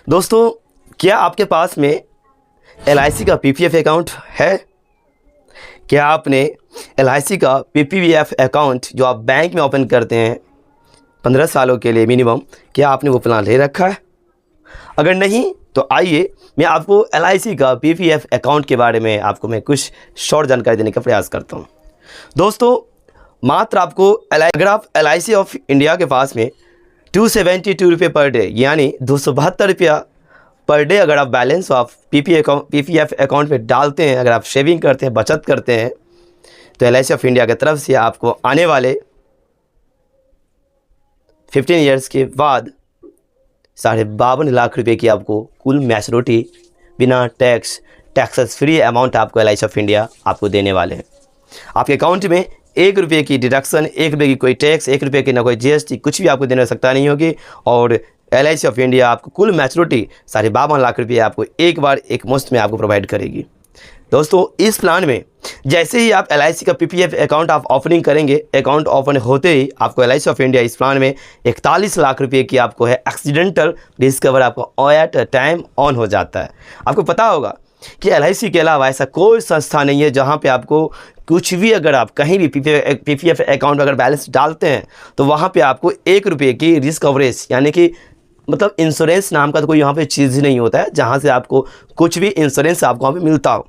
दोस्तों, क्या आपके पास में LIC का PPF अकाउंट है? क्या आपने LIC का PPF अकाउंट जो आप बैंक में ओपन करते हैं 15 सालों के लिए मिनिमम, क्या आपने वो प्लान ले रखा है? अगर नहीं तो आइए मैं आपको LIC का PPF अकाउंट के बारे में आपको मैं कुछ शॉर्ट जानकारी देने का प्रयास करता हूँ। दोस्तों, मात्र आपको अगर आप LIC ऑफ इंडिया के पास में 272 रुपये पर डे यानी 272 रुपया पर डे अगर आप बैलेंस ऑफ PPF अकाउंट में डालते हैं, अगर आप सेविंग करते हैं, बचत करते हैं, तो LIC ऑफ इंडिया की तरफ से आपको आने वाले 15 ईयर्स के बाद 52.5 लाख रुपए की आपको कुल मैच्योरिटी बिना टैक्सेस फ्री अमाउंट आपको LIC ऑफ इंडिया आपको देने वाले हैं। आपके अकाउंट में 1 रुपये की डिडक्शन, 1 रुपये की कोई टैक्स, 1 रुपये की ना कोई GST, कुछ भी आपको देने सकता नहीं होगी। और LIC ऑफ इंडिया आपको कुल मैच्योरिटी 52.5 लाख रुपये आपको एक बार एक मुश्त में आपको प्रोवाइड करेगी। दोस्तों, इस प्लान में जैसे ही आप LIC का PPF अकाउंट आप ओपनिंग करेंगे, अकाउंट ओपन होते ही आपको LIC ऑफ इंडिया इस प्लान में 41 लाख रुपये की आपको है एक्सीडेंटल डिस्कवर आपको एट अ टाइम ऑन हो जाता है। आपको पता होगा कि LIC के अलावा ऐसा कोई संस्था नहीं है जहां पे आपको कुछ भी, अगर आप कहीं भी PPF अकाउंट अगर बैलेंस डालते हैं तो वहां पे आपको 1 रुपये की रिस्क कवरेज यानी कि मतलब इंश्योरेंस नाम का तो कोई यहाँ पे चीज़ ही नहीं होता है जहाँ से आपको कुछ भी इंश्योरेंस आपको वहाँ पे मिलता हो।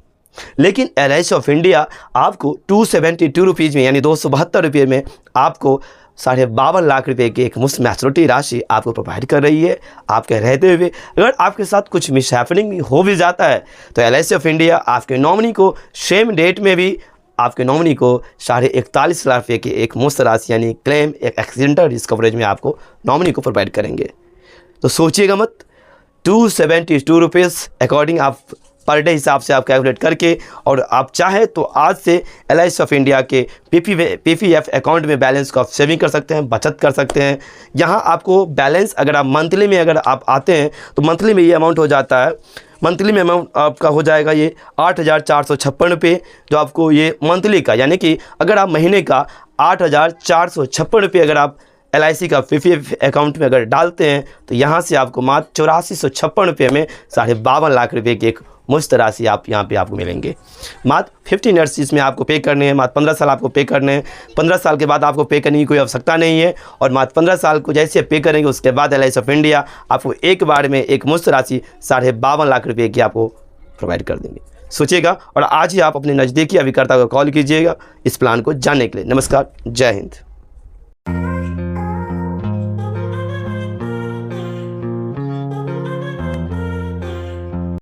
लेकिन LIC ऑफ इंडिया आपको 272 रुपीज़ में यानी 272 रुपये में आपको 52.5 लाख रुपए की एक मुफ्त मैच्योरिटी राशि आपको प्रोवाइड कर रही है। आपके रहते हुए अगर आपके साथ कुछ मिस हैपनिंग हो भी जाता है तो LIC ऑफ इंडिया आपके नॉमिनी को सेम डेट में भी आपके नॉमिनी को 41.5 लाख रुपये की एक मुफ्त राशि यानी क्लेम एक एक्सीडेंटल रिस्क कवरेज में आपको नॉमिनी को प्रोवाइड करेंगे। तो सोचिएगा मत, 272 रुपीज़ अकॉर्डिंग आप पर डे हिसाब से आप कैलकुलेट करके, और आप चाहें तो आज से LIC ऑफ इंडिया के PPF अकाउंट में बैलेंस को आप सेविंग कर सकते हैं, बचत कर सकते हैं। यहाँ आपको बैलेंस अगर आप मंथली में अगर आप आते हैं तो मंथली में ये अमाउंट हो जाता है। मंथली में अमाउंट आपका हो जाएगा ये 8,456 रुपये, जो आपको ये मंथली का यानी कि अगर आप महीने का 8,456 रुपये अगर आप LIC का PPF अकाउंट में अगर डालते हैं तो यहाँ से आपको मात्र 8456 रुपये में 52.5 लाख रुपये की एक मुफ्त राशि आप यहाँ पे आपको मिलेंगे। मात्र 15 ईयर्स इसमें आपको पे करने हैं, मात्र 15 साल आपको पे करने हैं। 15 साल के बाद आपको पे करने की कोई आवश्यकता नहीं है, और मात्र 15 साल को जैसे पे करेंगे उसके बाद LIC ऑफ इंडिया आपको एक बार में एक मुफ्त राशि 52.5 लाख रुपये की आपको प्रोवाइड कर देंगे। सोचिएगा और आज ही आप अपने नज़दीकी अभिकर्ता को कॉल कीजिएगा इस प्लान को जानने के लिए। नमस्कार, जय हिंद।